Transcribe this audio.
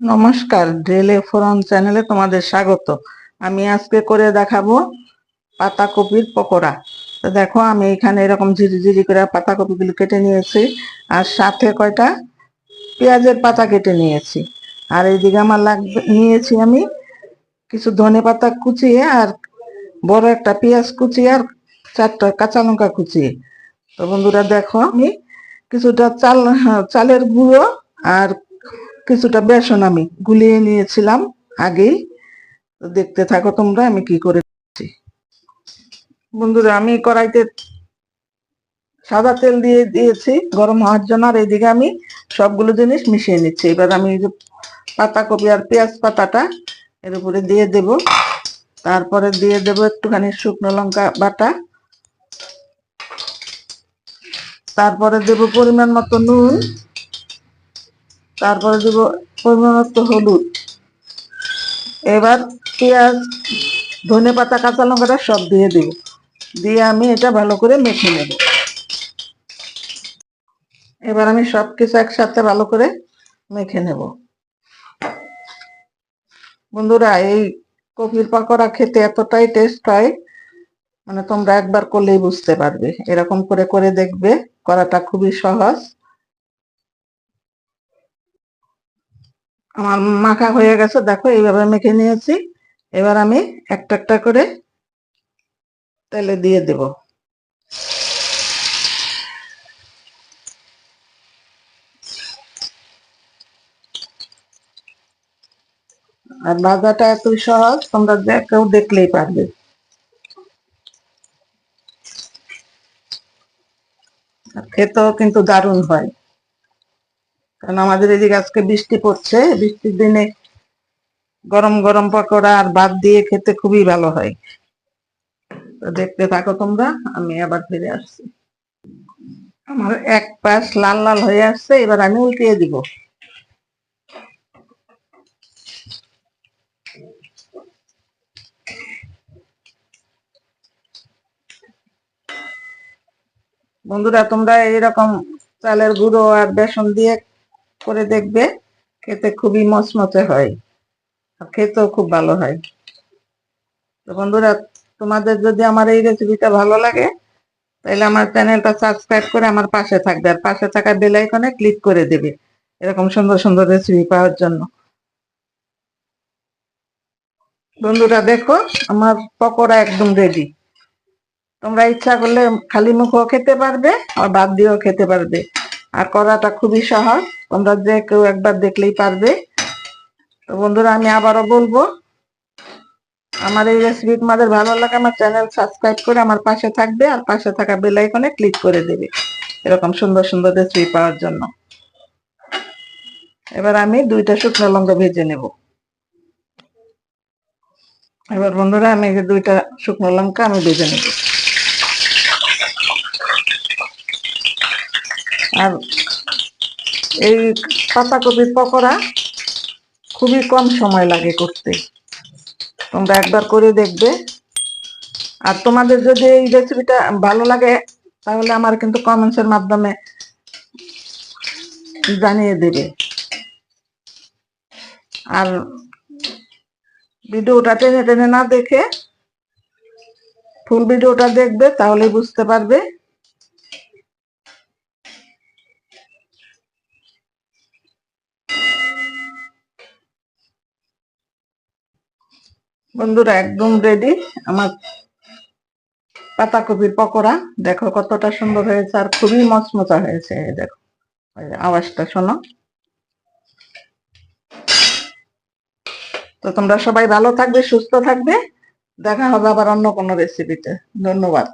নমস্কার, ডেলে ফোরন চ্যানেলে তোমাদের স্বাগত। আমি আজকে করে দেখাবো পাতাকপির পকোড়া। তো দেখো, আমি এখানে এরকম ঝিরি করে পাতাকপিগুলো কেটে নিয়েছি, আর সাথে কয়টা পেঁয়াজের পাতা কেটে নিয়েছি। আর এইদিকে আমার নিয়েছি আমি কিছু ধনে পাতা কুচিয়ে, আর বড় একটা পেঁয়াজ কুচিয়ে, আর 4টা কাঁচা লঙ্কা কুচিয়ে। তো বন্ধুরা দেখো, আমি কিছুটা চালের গুঁড়ো আর কিছুটা বেসন আমি গুলিয়ে নিয়েছিলাম আগেই। তো দেখতে থাকো তোমরা আমি কি করেছি। বন্ধুরা, আমি কড়াইতে সাদা তেল দিয়ে দিয়েছি গরম হওয়ার জন্য, আর এইদিকে আমি সবগুলো জিনিস মিশিয়ে নিচ্ছি। এবার আমি যে পাতাকপি আর পেঁয়াজ পাতাটা এর উপরে দিয়ে দেব, তারপরে দিয়ে দেব একটুখানি শুকনো লঙ্কা বাটা, তারপরে দেব পরিমাণ মতো নুন, তারপরে দেব পরিমাণ মতো হলুদ। এবার পেঁয়াজ, ধনে পাতা, কাঁচা লঙ্কাটা সব দিয়ে দেব, দিয়ে আমি এটা ভালো করে মেখে নেব। এবার আমি সবকিছু একসাথে ভালো করে মেখে নেব। বন্ধুরা, এই কপির পাকোড়া খেতে এতটাই টেস্ট হয়, মানে তোমরা একবার করলেই বুঝতে পারবে। এরকম করে করে দেখবে, করাটা খুবই সহজ। আমার মাখা হয়ে গেছে, দেখো এইভাবে মেখে নিয়েছি। এবার আমি একটা একটা করে তেলে দিয়ে দেব। আর ভাজাটা এতই সহজ, তোমরা কেউ দেখলেই পারবে। খেতেও কিন্তু দারুণ হয়, কারণ আমাদের এদিকে আজকে বৃষ্টি পড়ছে। বৃষ্টির দিনে গরম গরম পকোড়া আর ভাত দিয়ে খেতে খুবই ভালো হয়। তো দেখতে থাকো তোমরা, আমি আবার ফিরে আসছি। আমার এক পাশ লাল লাল হয়ে আসছে, এবার আমি উল্টিয়ে দিব। বন্ধুরা, তোমরা এরকম চালের গুঁড়ো আর বেসন দিয়ে করে দেখবে, খেতে খুবই মচমচে হয়, আর খেতেও খুব ভালো হয়। তো বন্ধুরা, তোমাদের যদি আমার এই রেসিপিটা ভালো লাগে, তাহলে আমার চ্যানেলটা সাবস্ক্রাইব করে আমার পাশে থাকবে, আর পাশে থাকা বেল আইকনে ক্লিক করে দেবে এরকম সুন্দর সুন্দর রেসিপি পাওয়ার জন্য। বন্ধুরা দেখো, আমার পকোড়া একদম রেডি। তোমরা ইচ্ছা করলে খালি মুখেও খেতে পারবে, আর ভাত দিয়েও খেতে পারবে। আর করাটা খুবই সহজ, তোমরা যে কেউ একবার দেখলেই পারবে। তো বন্ধুরা, আমি আবারও বলবো, আমার এই রেসিপি তোমাদের ভালো লাগে, আমার চ্যানেল সাবস্ক্রাইব করে আমার পাশে থাকবে, আর পাশে থাকা বেল আইকনে ক্লিক করে দেবে এরকম সুন্দর সুন্দর রেসিপি পাওয়ার জন্য। এবার আমি 2টা শুকনো লঙ্কা ভেজে নেব। এবার বন্ধুরা, আমি 2টা শুকনো লঙ্কা আমি ভেজে নেব। আর এই পাতাকপির পকোড়া খুবই কম সময় লাগে করতে, তোমরা একবার করে দেখবে। আর তোমাদের যদি এই রেসিপিটা ভালো লাগে, তাহলে আমার কিন্তু কমেন্টসের মাধ্যমে জানিয়ে দেবে। আর ভিডিওটা টেনে টেনে না দেখে ফুল ভিডিওটা দেখবে, তাহলে বুঝতে পারবে। বন্ধুরা, একদম রেডি আমার পাতাকপির পকোড়া। দেখো কতটা সুন্দর হয়েছে, আর খুবই মচমচা হয়েছে। দেখো আওয়াজটা শোনো। তো তোমরা সবাই ভালো থাকবে, সুস্থ থাকবে। দেখা হবে আবার অন্য কোনো রেসিপিতে। ধন্যবাদ।